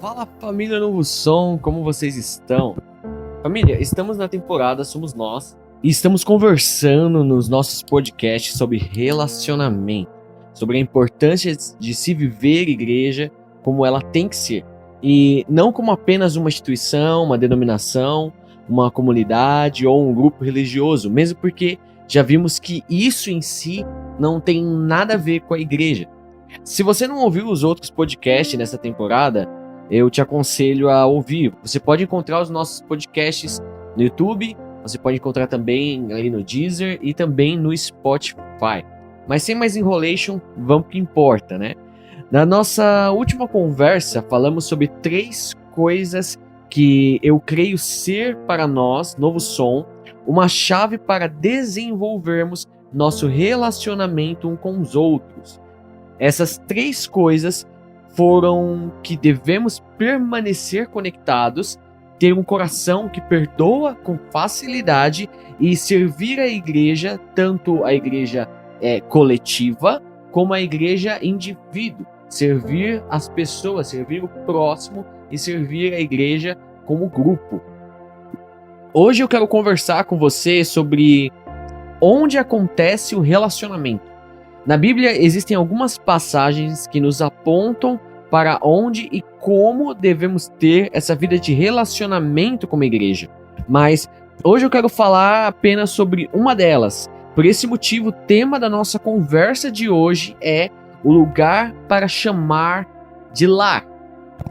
Fala família Novo Som, como vocês estão? Família, estamos na temporada Somos Nós e estamos conversando nos nossos podcasts sobre relacionamento, sobre a importância de se viver igreja como ela tem que ser e não como apenas uma instituição, uma denominação, uma comunidade ou um grupo religioso, mesmo porque já vimos que isso em si não tem nada a ver com a igreja. Se você não ouviu os outros podcasts nessa temporada, eu te aconselho a ouvir. Você pode encontrar os nossos podcasts no YouTube, você pode encontrar também ali no Deezer e também no Spotify. Mas sem mais enrolation, vamos pro que importa, né? Na nossa última conversa, falamos sobre 3 coisas que eu creio ser para nós, Novo Som, uma chave para desenvolvermos nosso relacionamento um com os outros. Essas 3 coisas foram que devemos permanecer conectados, ter um coração que perdoa com facilidade e servir a igreja, tanto a igreja coletiva como a igreja indivíduo. Servir as pessoas, servir o próximo e servir a igreja como grupo. Hoje eu quero conversar com você sobre onde acontece o relacionamento. Na Bíblia existem algumas passagens que nos apontam para onde e como devemos ter essa vida de relacionamento como igreja. Mas hoje eu quero falar apenas sobre uma delas. Por esse motivo, o tema da nossa conversa de hoje é o lugar para chamar de lar.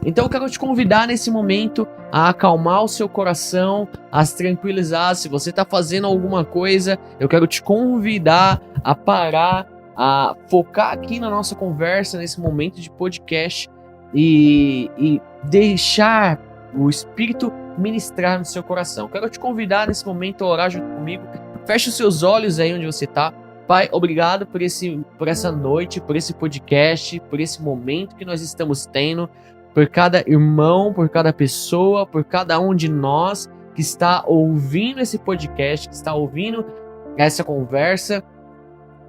Então eu quero te convidar nesse momento a acalmar o seu coração, a se tranquilizar. Se você está fazendo alguma coisa, eu quero te convidar a parar, a focar aqui na nossa conversa, nesse momento de podcast e deixar o Espírito ministrar no seu coração. Quero te convidar nesse momento a orar junto comigo. Feche os seus olhos aí onde você está. Pai, obrigado por essa noite, por esse podcast, por esse momento que nós estamos tendo, por cada irmão, por cada pessoa, por cada um de nós que está ouvindo esse podcast, que está ouvindo essa conversa.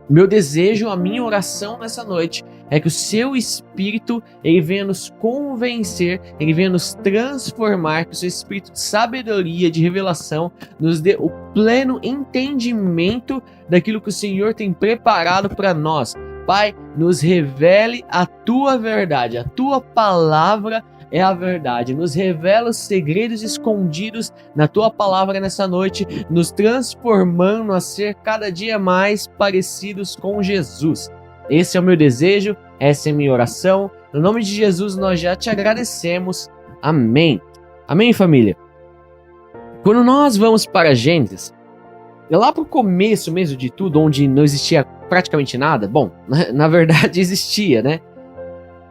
Meu desejo, a minha oração nessa noite é que o seu Espírito ele venha nos convencer, ele venha nos transformar, que o seu Espírito de sabedoria, de revelação, nos dê o pleno entendimento daquilo que o Senhor tem preparado para nós. Pai, nos revele a tua verdade, a tua palavra é a verdade. Nos revela os segredos escondidos na tua palavra nessa noite, nos transformando a ser cada dia mais parecidos com Jesus. Esse é o meu desejo, essa é a minha oração. No nome de Jesus nós já te agradecemos. Amém. Amém, família? Quando nós vamos para Gênesis, lá para o começo mesmo de tudo, onde não existia praticamente nada, bom, na verdade existia, né?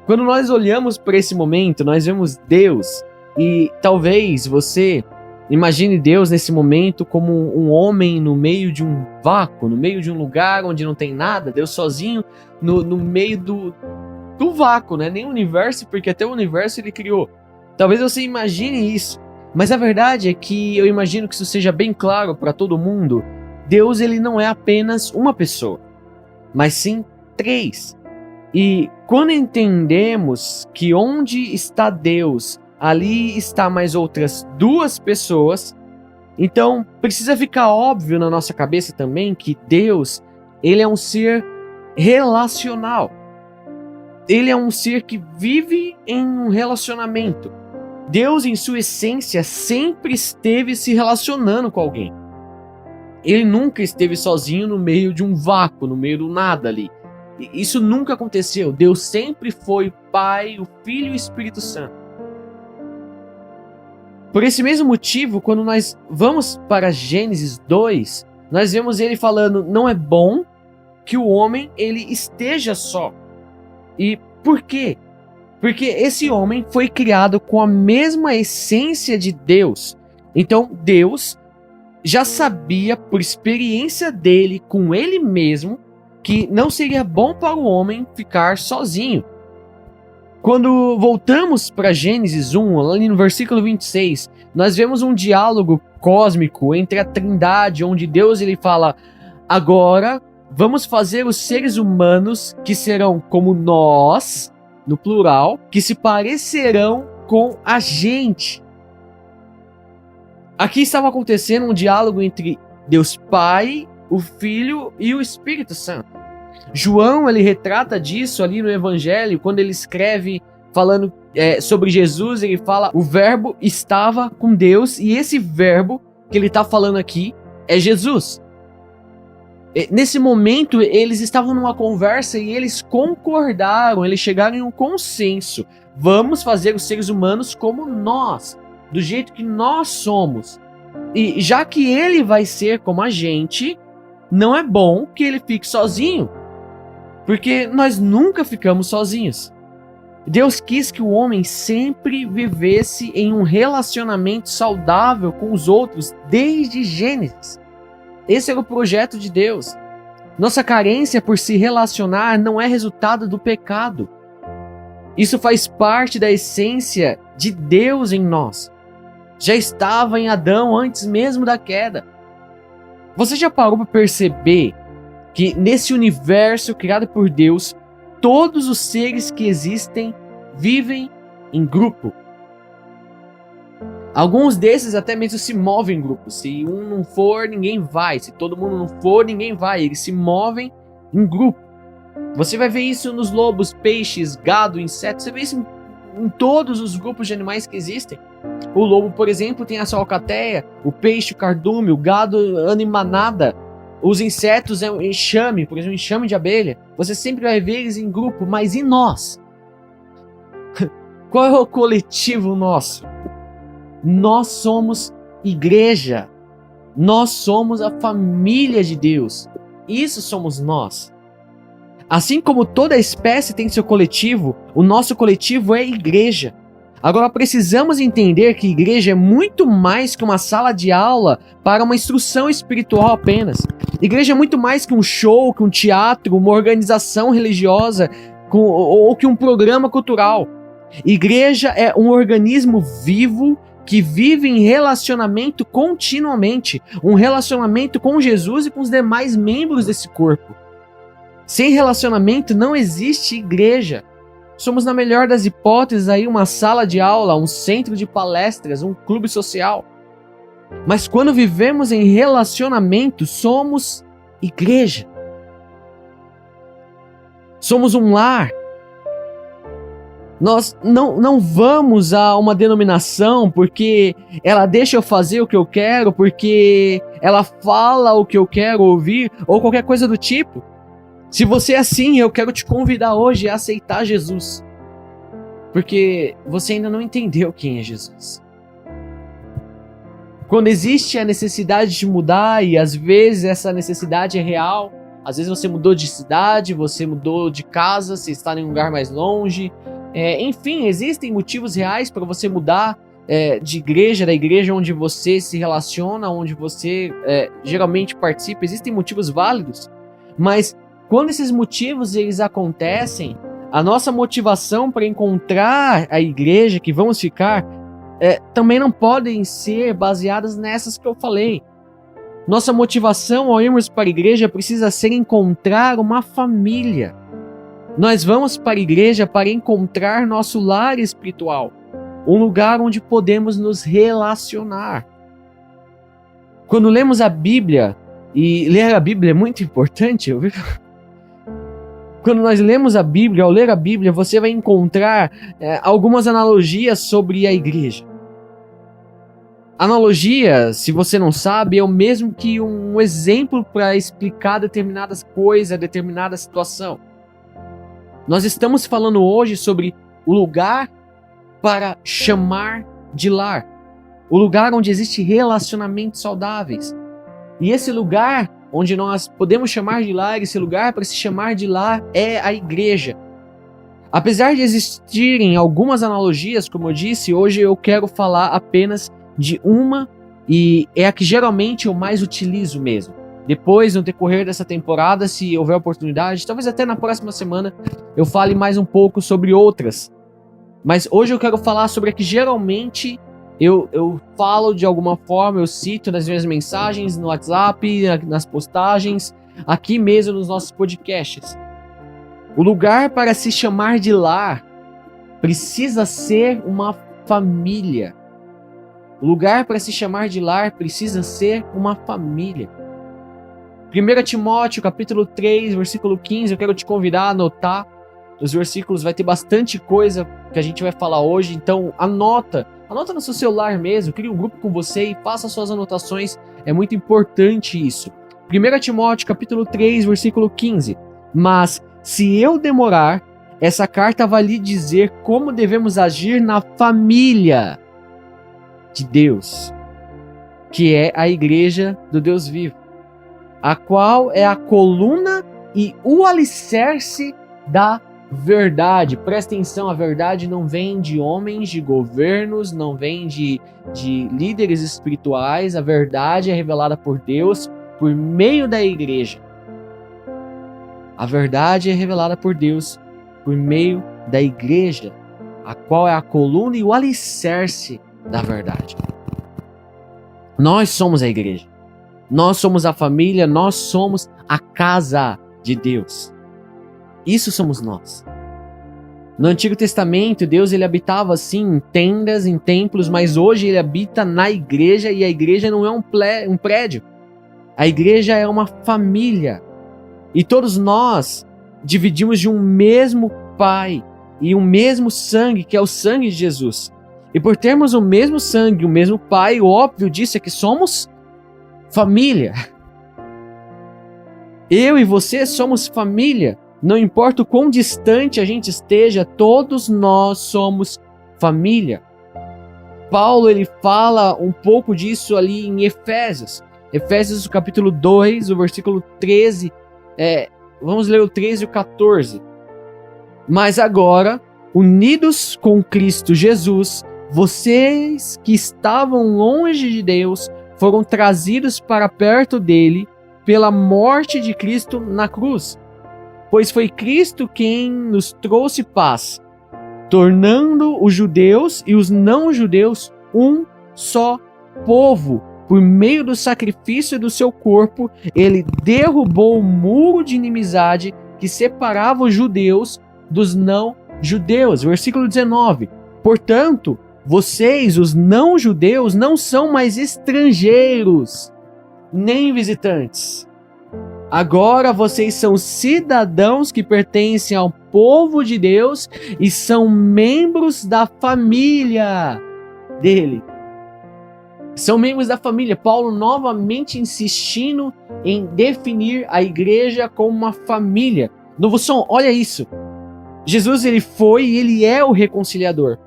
Quando nós olhamos para esse momento, nós vemos Deus e talvez você imagine Deus nesse momento como um homem no meio de um vácuo, no meio de um lugar onde não tem nada, Deus sozinho no meio do vácuo, né? Nem o universo, porque até o universo ele criou. Talvez você imagine isso, mas a verdade é que eu imagino que isso seja bem claro para todo mundo. Deus ele não é apenas uma pessoa, mas sim 3. E quando entendemos que onde está Deus, ali está mais outras 2 pessoas, então precisa ficar óbvio na nossa cabeça também que Deus, ele é um ser relacional. Ele é um ser que vive em um relacionamento. Deus, em sua essência, sempre esteve se relacionando com alguém. Ele nunca esteve sozinho no meio de um vácuo, no meio do nada ali. Isso nunca aconteceu. Deus sempre foi o Pai, o Filho e o Espírito Santo. Por esse mesmo motivo, quando nós vamos para Gênesis 2, nós vemos ele falando, não é bom que o homem ele esteja só. E por quê? Porque esse homem foi criado com a mesma essência de Deus. Então Deus já sabia, por experiência dele com ele mesmo, que não seria bom para o homem ficar sozinho. Quando voltamos para Gênesis 1, ali no versículo 26, nós vemos um diálogo cósmico entre a Trindade, onde Deus ele fala, agora vamos fazer os seres humanos que serão como nós, no plural, que se parecerão com a gente. Aqui estava acontecendo um diálogo entre Deus Pai, o Filho e o Espírito Santo. João, ele retrata disso ali no Evangelho, quando ele escreve falando sobre Jesus, ele fala: o verbo estava com Deus, e esse verbo que ele está falando aqui é Jesus. Nesse momento, eles estavam numa conversa e eles concordaram, eles chegaram em um consenso. Vamos fazer os seres humanos como nós, do jeito que nós somos. E já que ele vai ser como a gente, não é bom que ele fique sozinho, porque nós nunca ficamos sozinhos. Deus quis que o homem sempre vivesse em um relacionamento saudável com os outros desde Gênesis. Esse era o projeto de Deus. Nossa carência por se relacionar não é resultado do pecado. Isso faz parte da essência de Deus em nós. Já estava em Adão antes mesmo da queda. Você já parou para perceber que nesse universo criado por Deus, todos os seres que existem vivem em grupo? Alguns desses até mesmo se movem em grupo. Se um não for, ninguém vai. Se todo mundo não for, ninguém vai. Eles se movem em grupo. Você vai ver isso nos lobos, peixes, gado, insetos. Você vê isso em todos os grupos de animais que existem. O lobo, por exemplo, tem a sua alcateia. O peixe, o cardume. O gado anda em manada. Os insetos é um enxame, por exemplo, um enxame de abelha. Você sempre vai ver eles em grupo. Mas e nós? Qual é o coletivo nosso? Nós somos igreja. Nós somos a família de Deus. Isso somos nós. Assim como toda espécie tem seu coletivo, o nosso coletivo é igreja. Agora precisamos entender que igreja é muito mais que uma sala de aula para uma instrução espiritual apenas. Igreja é muito mais que um show, que um teatro, uma organização religiosa ou que um programa cultural. Igreja é um organismo vivo que vive em relacionamento continuamente, um relacionamento com Jesus e com os demais membros desse corpo. Sem relacionamento não existe igreja. Somos, na melhor das hipóteses, aí uma sala de aula, um centro de palestras, um clube social. Mas quando vivemos em relacionamento, somos igreja. Somos um lar. Nós não vamos a uma denominação porque ela deixa eu fazer o que eu quero, porque ela fala o que eu quero ouvir, ou qualquer coisa do tipo. Se você é assim, eu quero te convidar hoje a aceitar Jesus. Porque você ainda não entendeu quem é Jesus. Quando existe a necessidade de mudar, e às vezes essa necessidade é real, às vezes você mudou de cidade, você mudou de casa, você está em um lugar mais longe. Enfim, existem motivos reais para você mudar de igreja, da igreja onde você se relaciona, onde você geralmente participa. Existem motivos válidos, mas quando esses motivos eles acontecem, a nossa motivação para encontrar a igreja que vamos ficar também não podem ser baseadas nessas que eu falei. Nossa motivação ao irmos para a igreja precisa ser encontrar uma família. Nós vamos para a igreja para encontrar nosso lar espiritual, um lugar onde podemos nos relacionar. Quando lemos a Bíblia, e ler a Bíblia é muito importante, quando nós lemos a Bíblia, ao ler a Bíblia, você vai encontrar algumas analogias sobre a igreja. Analogia, se você não sabe, é o mesmo que um exemplo para explicar determinadas coisas, determinada situação. Nós estamos falando hoje sobre o lugar para chamar de lar. O lugar onde existem relacionamentos saudáveis. E esse lugar onde nós podemos chamar de lar, esse lugar para se chamar de lar é a igreja. Apesar de existirem algumas analogias, como eu disse, hoje eu quero falar apenas de uma, e é a que geralmente eu mais utilizo mesmo. Depois, no decorrer dessa temporada, se houver oportunidade, talvez até na próxima semana, eu fale mais um pouco sobre outras. Mas hoje eu quero falar sobre a que geralmente eu falo de alguma forma, eu cito nas minhas mensagens, no WhatsApp, nas postagens, aqui mesmo nos nossos podcasts. O lugar para se chamar de lar precisa ser uma família. O lugar para se chamar de lar precisa ser uma família. 1 Timóteo, capítulo 3, versículo 15, eu quero te convidar a anotar os versículos, vai ter bastante coisa que a gente vai falar hoje, então anota no seu celular mesmo, cria um grupo com você e faça suas anotações, é muito importante isso. 1 Timóteo, capítulo 3, versículo 15, mas se eu demorar, essa carta vai lhe dizer como devemos agir na família de Deus, que é a igreja do Deus vivo, a qual é a coluna e o alicerce da verdade. Presta atenção, a verdade não vem de homens, de governos, não vem de líderes espirituais, a verdade é revelada por Deus por meio da igreja. A verdade é revelada por Deus por meio da igreja, a qual é a coluna e o alicerce da verdade. Nós somos a igreja. Nós somos a família, nós somos a casa de Deus. Isso somos nós. No Antigo Testamento, Deus ele habitava assim em tendas, em templos, mas hoje ele habita na igreja e a igreja não é um prédio. A igreja é uma família. E todos nós dividimos de um mesmo Pai e um mesmo sangue, que é o sangue de Jesus. E por termos o mesmo sangue, o mesmo Pai, o óbvio disso é que somos família. Eu e você somos família. Não importa o quão distante a gente esteja, todos nós somos família. Paulo ele fala um pouco disso ali em Efésios. Efésios capítulo 2, o versículo 13. Vamos ler o 13 e o 14. Mas agora, unidos com Cristo Jesus, vocês que estavam longe de Deus foram trazidos para perto dele pela morte de Cristo na cruz. Pois foi Cristo quem nos trouxe paz, tornando os judeus e os não-judeus um só povo. Por meio do sacrifício do seu corpo, ele derrubou o muro de inimizade que separava os judeus dos não-judeus. Versículo 19. Portanto, vocês, os não-judeus, não são mais estrangeiros, nem visitantes. Agora vocês são cidadãos que pertencem ao povo de Deus e são membros da família dele. São membros da família. Paulo novamente insistindo em definir a igreja como uma família. Novo som, olha isso. Jesus ele foi e ele é o reconciliador.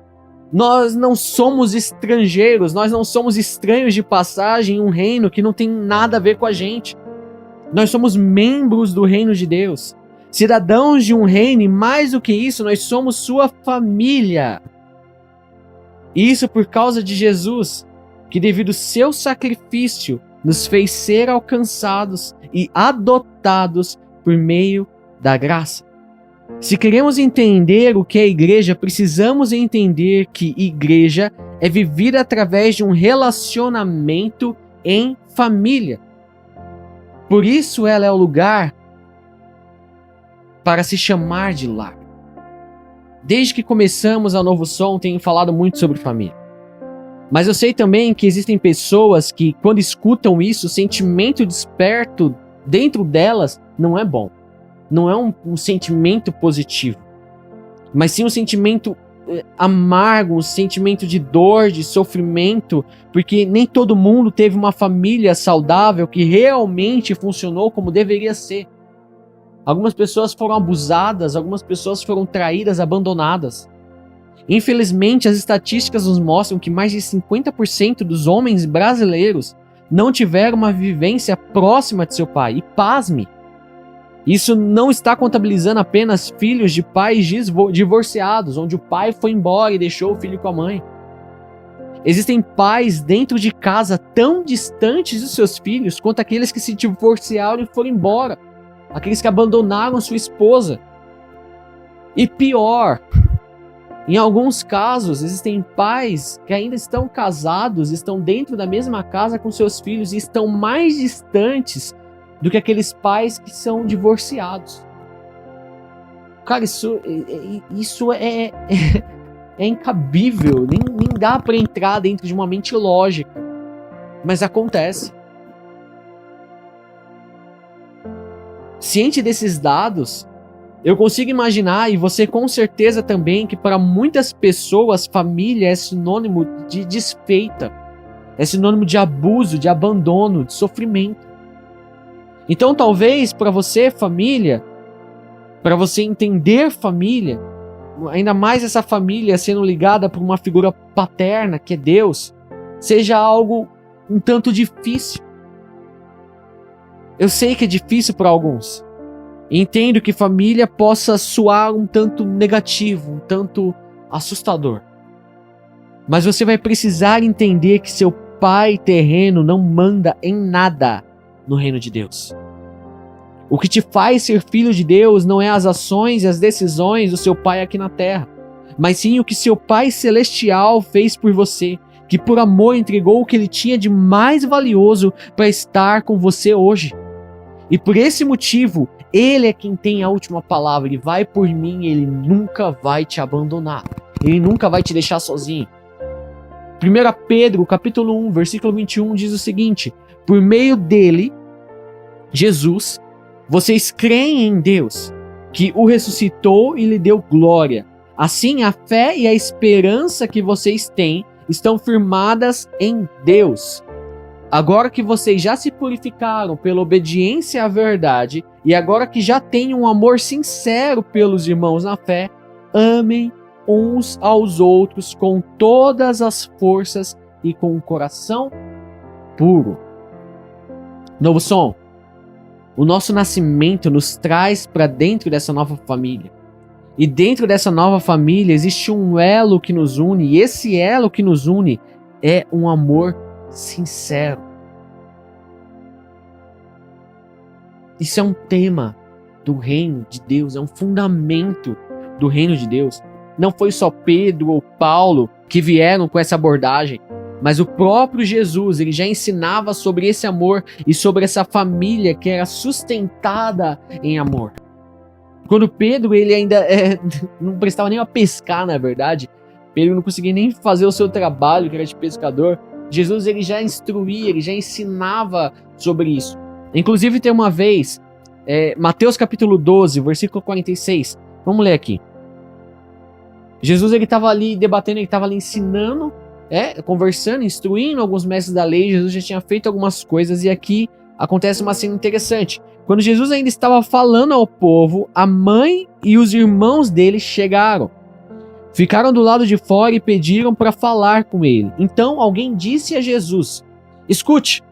Nós não somos estrangeiros, nós não somos estranhos de passagem em um reino que não tem nada a ver com a gente. Nós somos membros do reino de Deus, cidadãos de um reino e mais do que isso, nós somos sua família. Isso por causa de Jesus, que devido ao seu sacrifício nos fez ser alcançados e adotados por meio da graça. Se queremos entender o que é igreja, precisamos entender que igreja é vivida através de um relacionamento em família. Por isso ela é o lugar para se chamar de lar. Desde que começamos a Novo Som, tenho falado muito sobre família. Mas eu sei também que existem pessoas que, quando escutam isso, o sentimento desperto dentro delas não é bom. Não é um sentimento positivo, mas sim um sentimento amargo, um sentimento de dor, de sofrimento, porque nem todo mundo teve uma família saudável que realmente funcionou como deveria ser. Algumas pessoas foram abusadas, algumas pessoas foram traídas, abandonadas. Infelizmente, as estatísticas nos mostram que mais de 50% dos homens brasileiros não tiveram uma vivência próxima de seu pai. E pasme, isso não está contabilizando apenas filhos de pais divorciados, onde o pai foi embora e deixou o filho com a mãe. Existem pais dentro de casa tão distantes dos seus filhos quanto aqueles que se divorciaram e foram embora. Aqueles que abandonaram sua esposa. E pior, em alguns casos, existem pais que ainda estão casados, estão dentro da mesma casa com seus filhos e estão mais distantes do que aqueles pais que são divorciados. Cara, isso é incabível, nem dá para entrar dentro de uma mente lógica. Mas acontece. Ciente desses dados, eu consigo imaginar, e você com certeza também, que para muitas pessoas, família é sinônimo de desfeita, é sinônimo de abuso, de abandono, de sofrimento. Então talvez para você, família, para você entender família, ainda mais essa família sendo ligada por uma figura paterna, que é Deus, seja algo um tanto difícil. Eu sei que é difícil para alguns. Entendo que família possa soar um tanto negativo, um tanto assustador. Mas você vai precisar entender que seu pai terreno não manda em nada no reino de Deus. O que te faz ser filho de Deus não é as ações e as decisões do seu pai aqui na terra, mas sim o que seu pai celestial fez por você, que por amor entregou o que ele tinha de mais valioso para estar com você hoje. E por esse motivo, ele é quem tem a última palavra. Ele vai por mim, ele nunca vai te abandonar. Ele nunca vai te deixar sozinho. 1 Pedro, capítulo 1, versículo 21, diz o seguinte: por meio dele, Jesus, vocês creem em Deus, que o ressuscitou e lhe deu glória. Assim, a fé e a esperança que vocês têm estão firmadas em Deus. Agora que vocês já se purificaram pela obediência à verdade, e agora que já têm um amor sincero pelos irmãos na fé, amem uns aos outros com todas as forças e com um coração puro. Novo som. O nosso nascimento nos traz para dentro dessa nova família. E dentro dessa nova família existe um elo que nos une, e esse elo que nos une é um amor sincero. Isso é um tema do reino de Deus, é um fundamento do reino de Deus. Não foi só Pedro ou Paulo que vieram com essa abordagem, mas o próprio Jesus, ele já ensinava sobre esse amor e sobre essa família que era sustentada em amor. Quando Pedro, ele ainda não prestava nem a pescar, na verdade, Pedro não conseguia nem fazer o seu trabalho, que era de pescador, Jesus, ele já instruía, ele já ensinava sobre isso. Inclusive tem uma vez, Mateus capítulo 12, versículo 46, vamos ler aqui. Jesus, ele estava ali debatendo, ele estava ali ensinando, conversando, instruindo alguns mestres da lei. Jesus já tinha feito algumas coisas e aqui acontece uma cena interessante. Quando Jesus ainda estava falando ao povo, a mãe e os irmãos dele chegaram. Ficaram do lado de fora e pediram para falar com ele. Então alguém disse a Jesus: escute,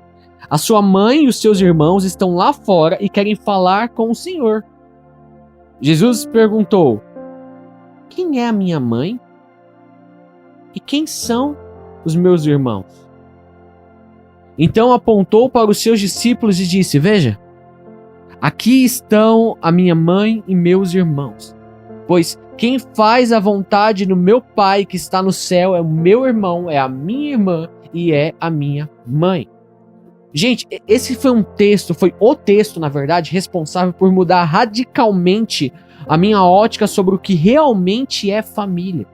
a sua mãe e os seus irmãos estão lá fora e querem falar com o Senhor. Jesus perguntou: quem é a minha mãe? E quem são os meus irmãos? Então apontou para os seus discípulos e disse: veja, aqui estão a minha mãe e meus irmãos. Pois quem faz a vontade do meu Pai que está no céu é o meu irmão, é a minha irmã e é a minha mãe. Gente, esse foi o texto, na verdade, responsável por mudar radicalmente a minha ótica sobre o que realmente é família.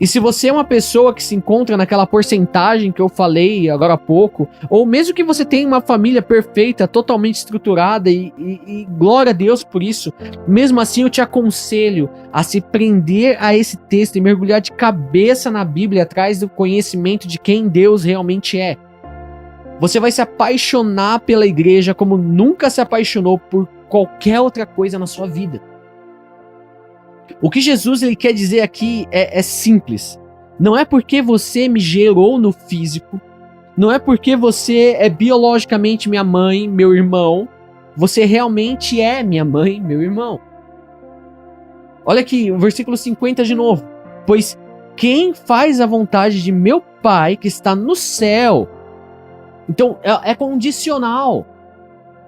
E se você é uma pessoa que se encontra naquela porcentagem que eu falei agora há pouco, ou mesmo que você tenha uma família perfeita, totalmente estruturada e glória a Deus por isso, mesmo assim eu te aconselho a se prender a esse texto e mergulhar de cabeça na Bíblia atrás do conhecimento de quem Deus realmente é. Você vai se apaixonar pela igreja como nunca se apaixonou por qualquer outra coisa na sua vida. O que Jesus ele quer dizer aqui é simples. Não é porque você me gerou no físico, não é porque você é biologicamente minha mãe, meu irmão, você realmente é minha mãe, meu irmão. Olha aqui, o versículo 50 de novo. Pois quem faz a vontade de meu Pai que está no céu. Então é condicional.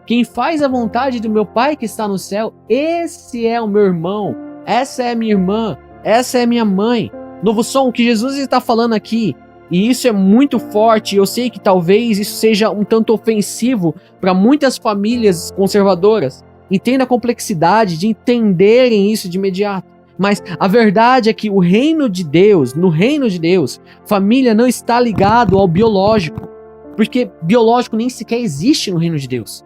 Quem faz a vontade do meu Pai que está no céu, esse é o meu irmão. Essa é minha irmã, essa é minha mãe. Novo som, o que Jesus está falando aqui, e isso é muito forte, eu sei que talvez isso seja um tanto ofensivo para muitas famílias conservadoras. Entenda a complexidade de entenderem isso de imediato. Mas a verdade é que no reino de Deus, família não está ligado ao biológico, porque biológico nem sequer existe no reino de Deus.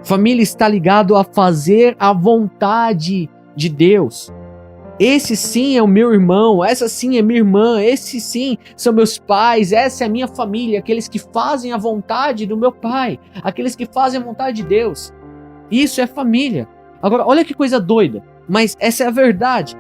Família está ligado a fazer a vontade de Deus. Esse sim é o meu irmão, essa sim é minha irmã, esse sim são meus pais, essa é a minha família, aqueles que fazem a vontade do meu pai, aqueles que fazem a vontade de Deus. Isso é família. Agora, olha que coisa doida, mas essa é a verdade.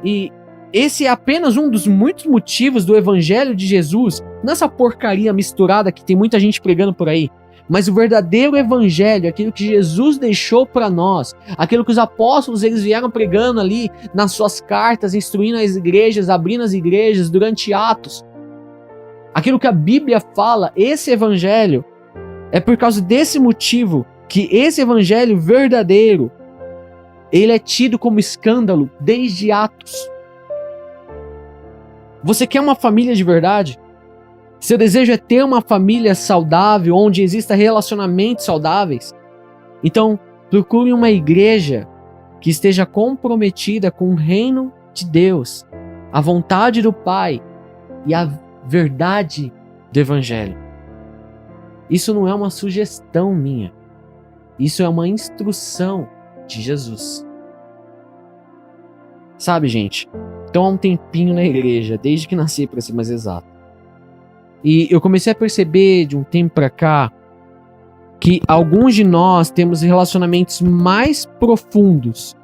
E esse é apenas um dos muitos motivos do evangelho de Jesus, nessa porcaria misturada que tem muita gente pregando por aí. Mas o verdadeiro evangelho, aquilo que Jesus deixou para nós, aquilo que os apóstolos eles vieram pregando ali nas suas cartas, instruindo as igrejas, abrindo as igrejas durante Atos. Aquilo que a Bíblia fala, esse evangelho, é por causa desse motivo que esse evangelho verdadeiro, ele é tido como escândalo desde Atos. Você quer uma família de verdade? Seu desejo é ter uma família saudável, onde exista relacionamentos saudáveis? Então, procure uma igreja que esteja comprometida com o reino de Deus, a vontade do Pai e a verdade do Evangelho. Isso não é uma sugestão minha. Isso é uma instrução de Jesus. Sabe, gente? Então há um tempinho na igreja, desde que nasci, para ser mais exato. E eu comecei a perceber de um tempo pra cá que alguns de nós temos relacionamentos mais profundos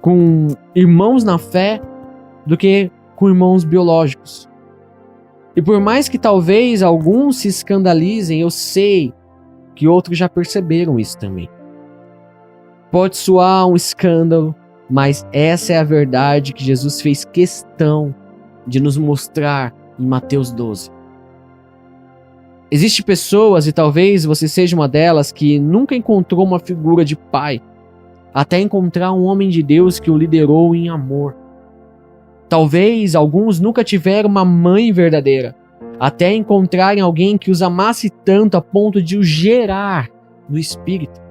com irmãos na fé do que com irmãos biológicos. E por mais que talvez alguns se escandalizem, eu sei que outros já perceberam isso também. Pode soar um escândalo, mas essa é a verdade que Jesus fez questão de nos mostrar em Mateus 12. Existem pessoas, e talvez você seja uma delas, que nunca encontrou uma figura de pai, até encontrar um homem de Deus que o liderou em amor. Talvez alguns nunca tiveram uma mãe verdadeira, até encontrarem alguém que os amasse tanto a ponto de os gerar no espírito.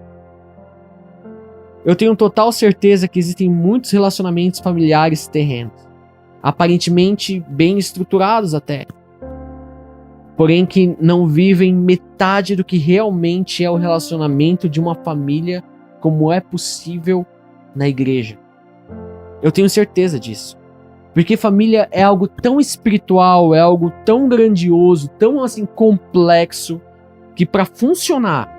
Eu tenho total certeza que existem muitos relacionamentos familiares terrenos, aparentemente bem estruturados até, porém que não vivem metade do que realmente é o relacionamento de uma família como é possível na igreja. Eu tenho certeza disso. Porque família é algo tão espiritual, é algo tão grandioso, tão assim complexo, que para funcionar,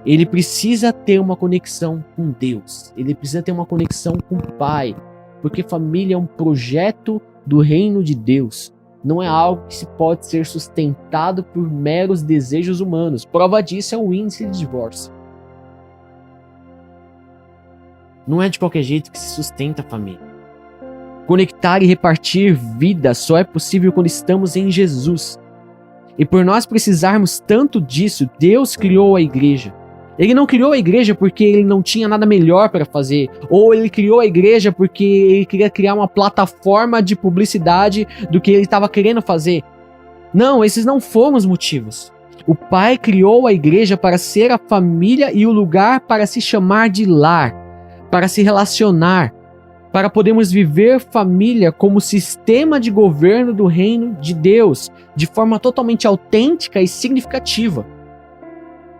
ele precisa ter uma conexão com Deus. Ele precisa ter uma conexão com o Pai. Porque família é um projeto do reino de Deus. Não é algo que se pode ser sustentado por meros desejos humanos. Prova disso é o índice de divórcio. Não é de qualquer jeito que se sustenta a família. Conectar e repartir vida só é possível quando estamos em Jesus. E por nós precisarmos tanto disso, Deus criou a igreja. Ele não criou a igreja porque ele não tinha nada melhor para fazer, ou ele criou a igreja porque ele queria criar uma plataforma de publicidade do que ele estava querendo fazer. Não, esses não foram os motivos. O Pai criou a igreja para ser a família e o lugar para se chamar de lar, para se relacionar, para podermos viver família como sistema de governo do reino de Deus, de forma totalmente autêntica e significativa.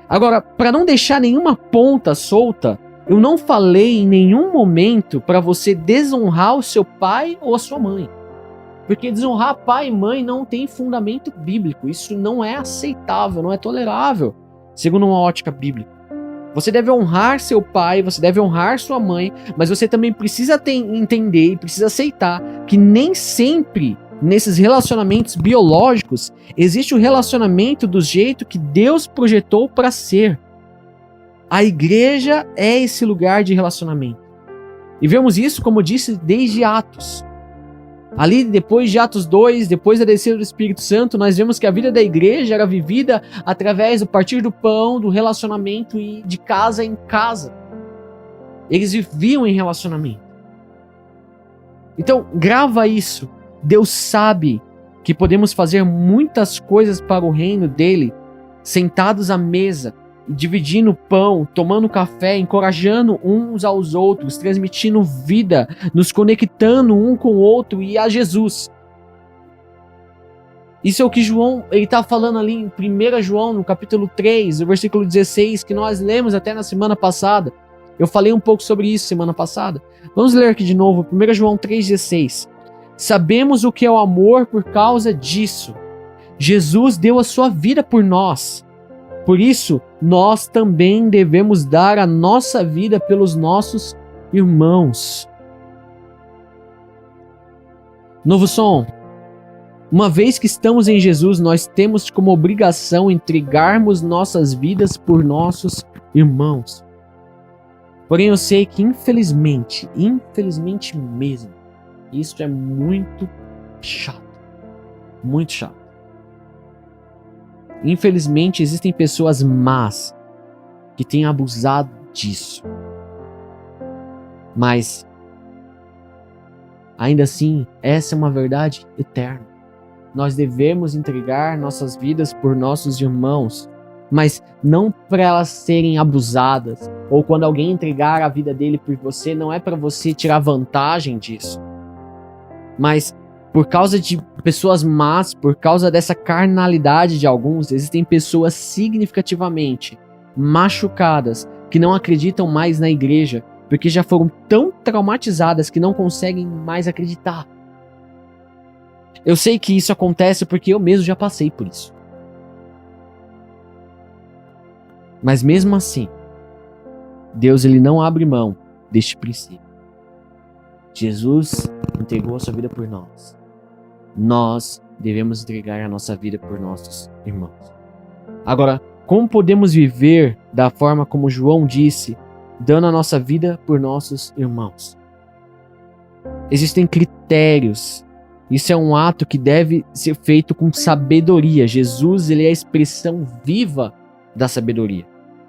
Agora, para não deixar nenhuma ponta solta, eu não falei em nenhum momento para você desonrar o seu pai ou a sua mãe. Porque desonrar pai e mãe não tem fundamento bíblico. Isso não é aceitável, não é tolerável, segundo uma ótica bíblica. Você deve honrar seu pai, você deve honrar sua mãe, mas você também precisa entender e precisa aceitar que nem sempre nesses relacionamentos biológicos existe o relacionamento do jeito que Deus projetou para ser. A igreja é esse lugar de relacionamento. E vemos isso, como eu disse, desde Atos. Ali depois de Atos 2, depois da descida do Espírito Santo, nós vemos que a vida da igreja era vivida através do partir do pão, do relacionamento e de casa em casa. Eles viviam em relacionamento. Então, grava isso. Deus sabe que podemos fazer muitas coisas para o reino dele, sentados à mesa, dividindo pão, tomando café, encorajando uns aos outros, transmitindo vida, nos conectando um com o outro e a Jesus. Isso é o que João está falando ali em 1 João, no capítulo 3, no versículo 16, que nós lemos até na semana passada. Eu falei um pouco sobre isso semana passada. Vamos ler aqui de novo, 1 João 3,16. Sabemos o que é o amor por causa disso. Jesus deu a sua vida por nós. Por isso, nós também devemos dar a nossa vida pelos nossos irmãos. Novo som. Uma vez que estamos em Jesus, nós temos como obrigação entregarmos nossas vidas por nossos irmãos. Porém, eu sei que infelizmente mesmo, isso é muito chato. Muito chato. Infelizmente, existem pessoas más que têm abusado disso. Mas, ainda assim, essa é uma verdade eterna. Nós devemos entregar nossas vidas por nossos irmãos, mas não para elas serem abusadas, ou quando alguém entregar a vida dele por você, não é para você tirar vantagem disso. Mas por causa de pessoas más, por causa dessa carnalidade de alguns, existem pessoas significativamente machucadas que não acreditam mais na igreja, porque já foram tão traumatizadas que não conseguem mais acreditar. Eu sei que isso acontece porque eu mesmo já passei por isso. Mas mesmo assim, Deus ele não abre mão deste princípio. Jesus entregou a sua vida por nós. Nós devemos entregar a nossa vida por nossos irmãos. Agora, como podemos viver da forma como João disse, dando a nossa vida por nossos irmãos? Existem critérios. Isso é um ato que deve ser feito com sabedoria. Jesus ele é a expressão viva da sabedoria.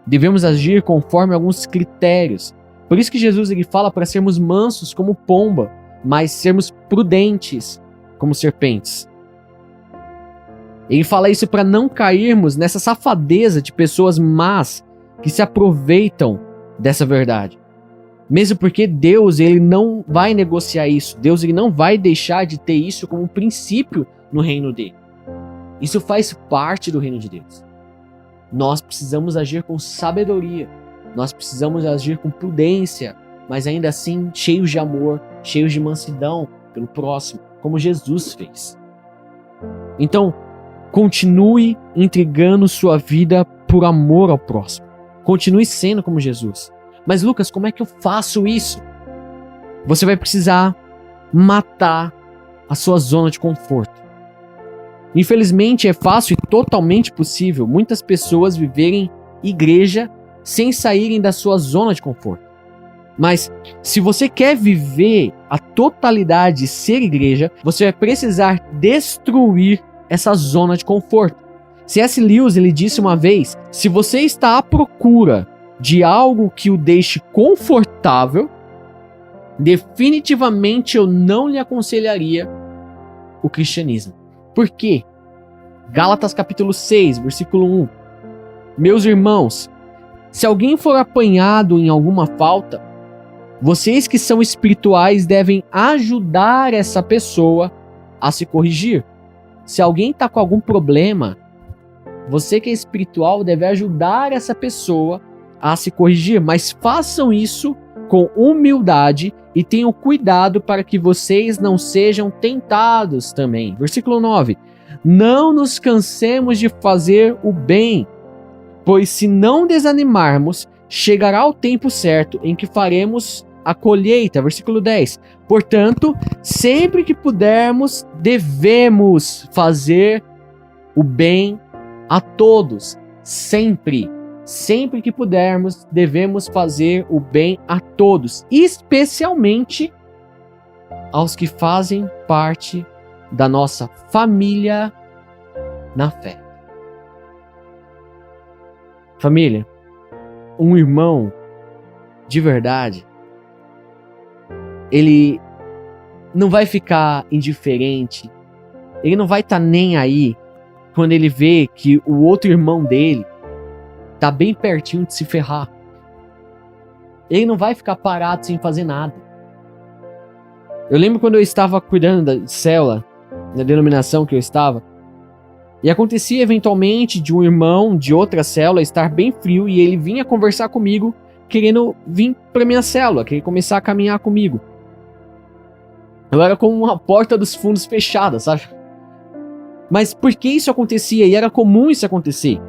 Devemos agir conforme alguns critérios. Por isso que Jesus ele fala para sermos mansos como pomba, mas sermos prudentes como serpentes. Ele fala isso para não cairmos nessa safadeza de pessoas más que se aproveitam dessa verdade. Mesmo porque Deus ele não vai negociar isso. Deus ele não vai deixar de ter isso como um princípio no reino dele. Isso faz parte do reino de Deus. Nós precisamos agir com sabedoria. Nós precisamos agir com prudência, mas ainda assim cheios de amor, cheios de mansidão pelo próximo, como Jesus fez. Então, continue entregando sua vida por amor ao próximo. Continue sendo como Jesus. Mas Lucas, como é que eu faço isso? Você vai precisar matar a sua zona de conforto. Infelizmente é fácil e totalmente possível muitas pessoas viverem igreja sem saírem da sua zona de conforto. Mas se você quer viver a totalidade e ser igreja, você vai precisar destruir essa zona de conforto. C.S. Lewis ele disse uma vez, se você está à procura de algo que o deixe confortável, definitivamente eu não lhe aconselharia o cristianismo. Por quê? Gálatas capítulo 6, versículo 1. Meus irmãos, se alguém for apanhado em alguma falta, vocês que são espirituais devem ajudar essa pessoa a se corrigir. Se alguém está com algum problema, você que é espiritual deve ajudar essa pessoa a se corrigir, mas façam isso com humildade e tenham cuidado para que vocês não sejam tentados também. Versículo 9. Não nos cansemos de fazer o bem, pois se não desanimarmos, chegará o tempo certo em que faremos a colheita. Versículo 10. Portanto, sempre que pudermos, devemos fazer o bem a todos. Sempre que pudermos, devemos fazer o bem a todos, especialmente aos que fazem parte da nossa família na fé. Família, um irmão de verdade, ele não vai ficar indiferente, ele não vai estar nem aí quando ele vê que o outro irmão dele tá bem pertinho de se ferrar. Ele não vai ficar parado sem fazer nada. Eu lembro quando eu estava cuidando da célula, na denominação que eu estava, e acontecia eventualmente de um irmão de outra célula estar bem frio e ele vinha conversar comigo, querendo vir para minha célula, querer começar a caminhar comigo. Eu era como uma porta dos fundos fechada, sabe? Mas por que isso acontecia? E era comum isso acontecer.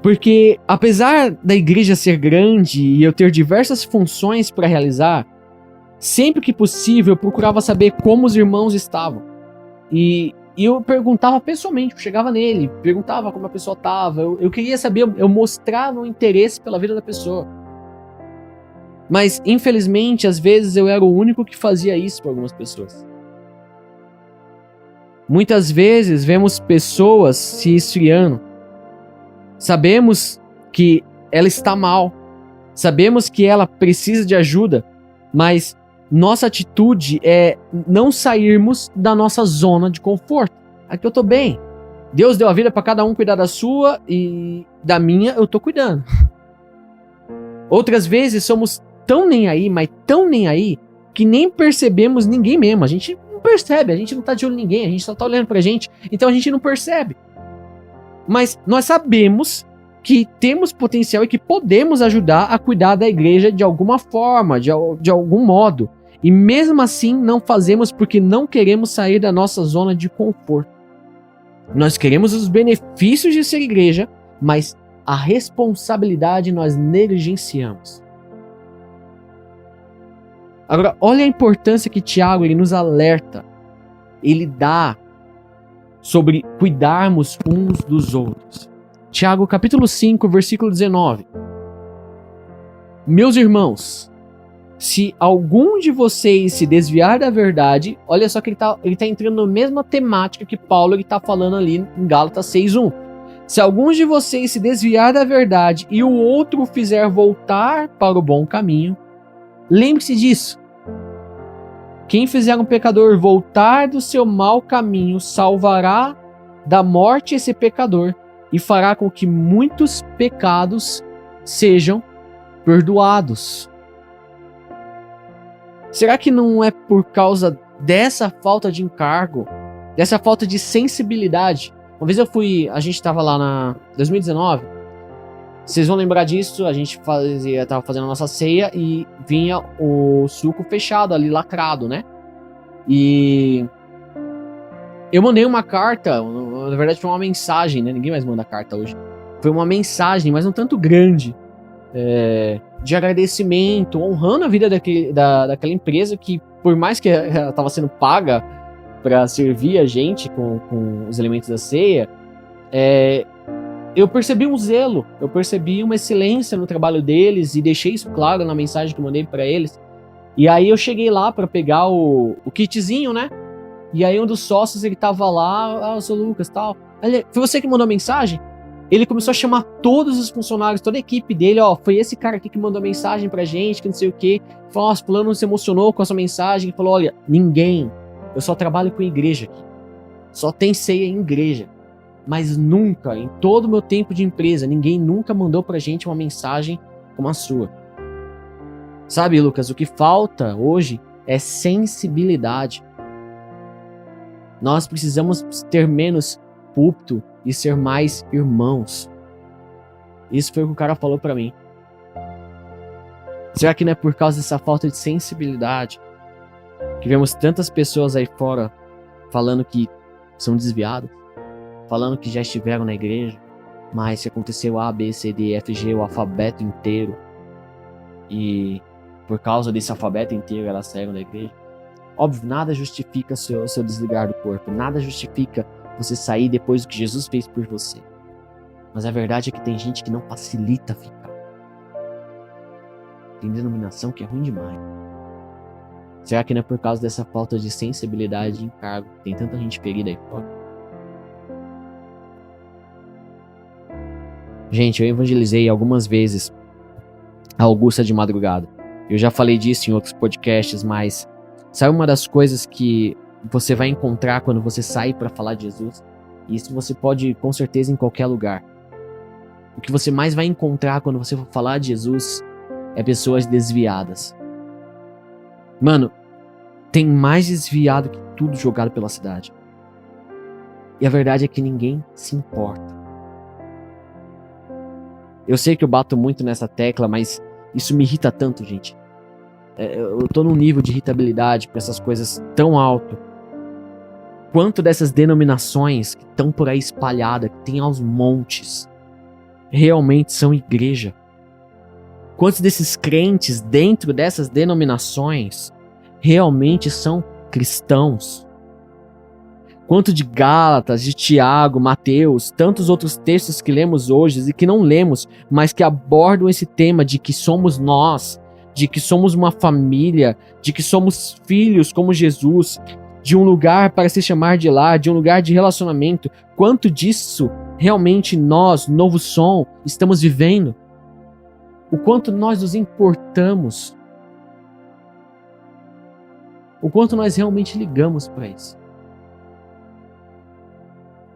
Porque apesar da igreja ser grande e eu ter diversas funções para realizar, sempre que possível eu procurava saber como os irmãos estavam. E eu perguntava pessoalmente, eu chegava nele, perguntava como a pessoa estava, eu queria saber, eu mostrava um interesse pela vida da pessoa. Mas, infelizmente, às vezes eu era o único que fazia isso para algumas pessoas. Muitas vezes vemos pessoas se esfriando. Sabemos que ela está mal, sabemos que ela precisa de ajuda, mas nossa atitude é não sairmos da nossa zona de conforto. Aqui eu tô bem. Deus deu a vida para cada um cuidar da sua e da minha eu tô cuidando. Outras vezes somos tão nem aí, mas tão nem aí, que nem percebemos ninguém mesmo. A gente não percebe, a gente não tá de olho em ninguém, a gente só tá olhando pra gente, então a gente não percebe. Mas nós sabemos que temos potencial e que podemos ajudar a cuidar da igreja de alguma forma, de algum modo. E mesmo assim não fazemos porque não queremos sair da nossa zona de conforto. Nós queremos os benefícios de ser igreja, mas a responsabilidade nós negligenciamos. Agora, olha a importância que Tiago ele nos alerta. Ele dá sobre cuidarmos uns dos outros. Tiago capítulo 5, versículo 19. Meus irmãos, se algum de vocês se desviar da verdade, olha só que ele tá entrando na mesma temática que Paulo está falando ali em Gálatas 6:1. Se algum de vocês se desviar da verdade e o outro fizer voltar para o bom caminho, lembre-se disso. Quem fizer um pecador voltar do seu mau caminho, salvará da morte esse pecador e fará com que muitos pecados sejam perdoados. Será que não é por causa dessa falta de encargo, dessa falta de sensibilidade? Uma vez a gente estava lá na 2019, vocês vão lembrar disso, a gente tava fazendo a nossa ceia e vinha o suco fechado ali, lacrado, né? E eu mandei uma carta, na verdade foi uma mensagem, né? Ninguém mais manda carta hoje. Foi uma mensagem, mas um tanto grande, de agradecimento, honrando a vida daquela empresa que, por mais que ela estava sendo paga para servir a gente com os elementos da ceia, eu percebi um zelo, eu percebi uma excelência no trabalho deles e deixei isso claro na mensagem que eu mandei para eles. E aí eu cheguei lá para pegar o kitzinho, né? E aí um dos sócios, ele tava lá, o seu Lucas e tal. Foi você que mandou a mensagem? Ele começou a chamar todos os funcionários, toda a equipe dele, foi esse cara aqui que mandou a mensagem pra gente, que não sei o quê. Falou, nossa, fulano se emocionou com a sua mensagem. Falou, olha, ninguém, eu só trabalho com igreja aqui. Só tem ceia em igreja. Mas nunca, em todo o meu tempo de empresa, ninguém nunca mandou pra gente uma mensagem como a sua. Sabe, Lucas, o que falta hoje é sensibilidade. Nós precisamos ter menos púlpito e ser mais irmãos. Isso foi o que o cara falou pra mim. Será que não é por causa dessa falta de sensibilidade que vemos tantas pessoas aí fora falando que são desviadas? Falando que já estiveram na igreja, mas se aconteceu A, B, C, D, F, G, o alfabeto inteiro, e por causa desse alfabeto inteiro elas saíram da igreja. Óbvio, nada justifica seu desligar do corpo, nada justifica você sair depois do que Jesus fez por você. Mas a verdade é que tem gente que não facilita ficar. Tem denominação que é ruim demais. Será que não é por causa dessa falta de sensibilidade e encargo que tem tanta gente ferida aí fora? Gente, eu evangelizei algumas vezes a Augusta de madrugada. Eu já falei disso em outros podcasts, mas sabe uma das coisas que você vai encontrar quando você sair para falar de Jesus? E isso você pode, com certeza, em qualquer lugar. o que você mais vai encontrar quando você for falar de Jesus é pessoas desviadas. Mano, tem mais desviado que tudo jogado pela cidade. E a verdade é que ninguém se importa. Eu sei que eu bato muito nessa tecla, mas isso me irrita tanto, gente. Eu tô num nível de irritabilidade com essas coisas tão alto. Quanto dessas denominações que estão por aí espalhadas, que tem aos montes, realmente são igreja? Quantos desses crentes dentro dessas denominações realmente são cristãos? Quanto de Gálatas, de Tiago, Mateus, tantos outros textos que lemos hoje e que não lemos, mas que abordam esse tema de que somos nós, de que somos uma família, de que somos filhos como Jesus, de um lugar para se chamar de lar, de um lugar de relacionamento. Quanto disso realmente nós, Novo Som, estamos vivendo? O quanto nós nos importamos? O quanto nós realmente ligamos para isso?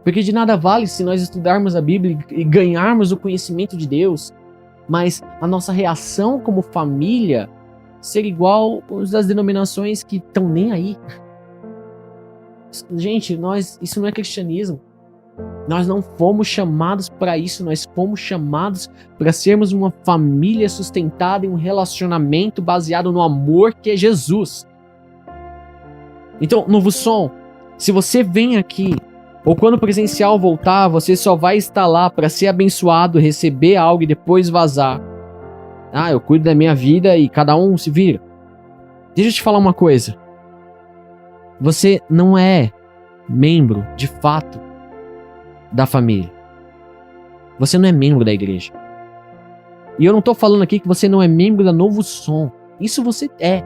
Porque de nada vale se nós estudarmos a Bíblia e ganharmos o conhecimento de Deus, mas a nossa reação como família ser igual aos das denominações que estão nem aí. Gente, isso não é cristianismo. Nós não fomos chamados para isso, nós fomos chamados para sermos uma família sustentada em um relacionamento baseado no amor que é Jesus. Então, Novo Som, se você vem aqui, ou quando o presencial voltar, você só vai estar lá para ser abençoado, receber algo e depois vazar. Ah, eu cuido da minha vida e cada um se vira. Deixa eu te falar uma coisa. Você não é membro, de fato, da família. Você não é membro da igreja. E eu não estou falando aqui que você não é membro da Novo Som. Isso você é.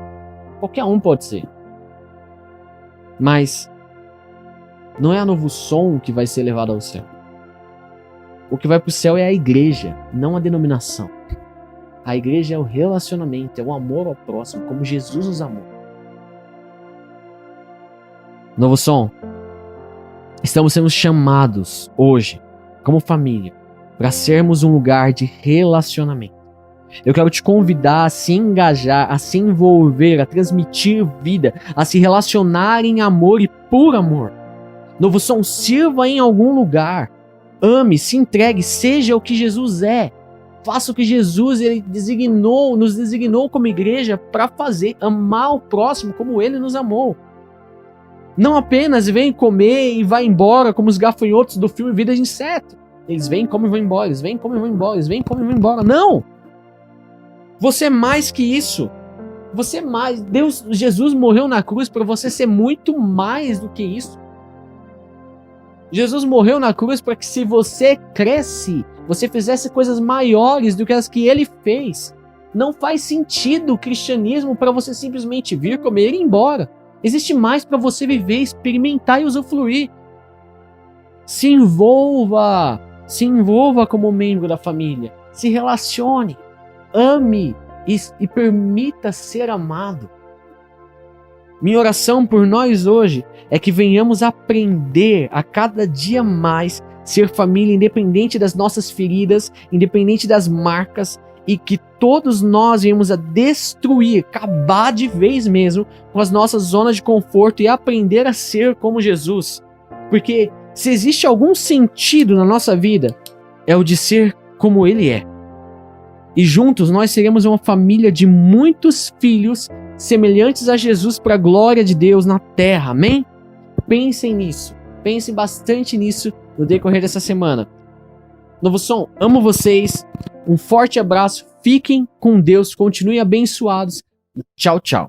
Qualquer um pode ser. Mas não é a Novo Som que vai ser levado ao céu. O que vai para o céu é a igreja, não a denominação. A igreja é o relacionamento, é o amor ao próximo, como Jesus nos amou. Novo Som, estamos sendo chamados hoje, como família, para sermos um lugar de relacionamento. Eu quero te convidar a se engajar, a se envolver, a transmitir vida, a se relacionar em amor e por amor. Novo Som, sirva em algum lugar. Ame, se entregue, seja o que Jesus é. Faça o que Jesus nos designou como igreja para fazer, amar o próximo como ele nos amou. Não apenas vem comer e vai embora como os gafanhotos do filme Vida de Inseto. Eles vêm, comem e vão embora, eles vêm, comem e vão embora, eles vêm, comem e vão embora. Não! Você é mais que isso. Você é mais. Jesus morreu na cruz para você ser muito mais do que isso. Jesus morreu na cruz para que se você cresce, você fizesse coisas maiores do que as que ele fez. Não faz sentido o cristianismo para você simplesmente vir, comer e ir embora. Existe mais para você viver, experimentar e usufruir. Se envolva como membro da família. Se relacione, ame e permita ser amado. Minha oração por nós hoje é que venhamos aprender a cada dia mais ser família, independente das nossas feridas, independente das marcas, e que todos nós venhamos a destruir, acabar de vez mesmo com as nossas zonas de conforto e aprender a ser como Jesus. Porque se existe algum sentido na nossa vida, é o de ser como Ele é. E juntos nós seremos uma família de muitos filhos semelhantes a Jesus para a glória de Deus na terra. Amém? Pensem nisso. Pensem bastante nisso no decorrer dessa semana. Novo Som, amo vocês. Um forte abraço. Fiquem com Deus. Continuem abençoados. E tchau, tchau.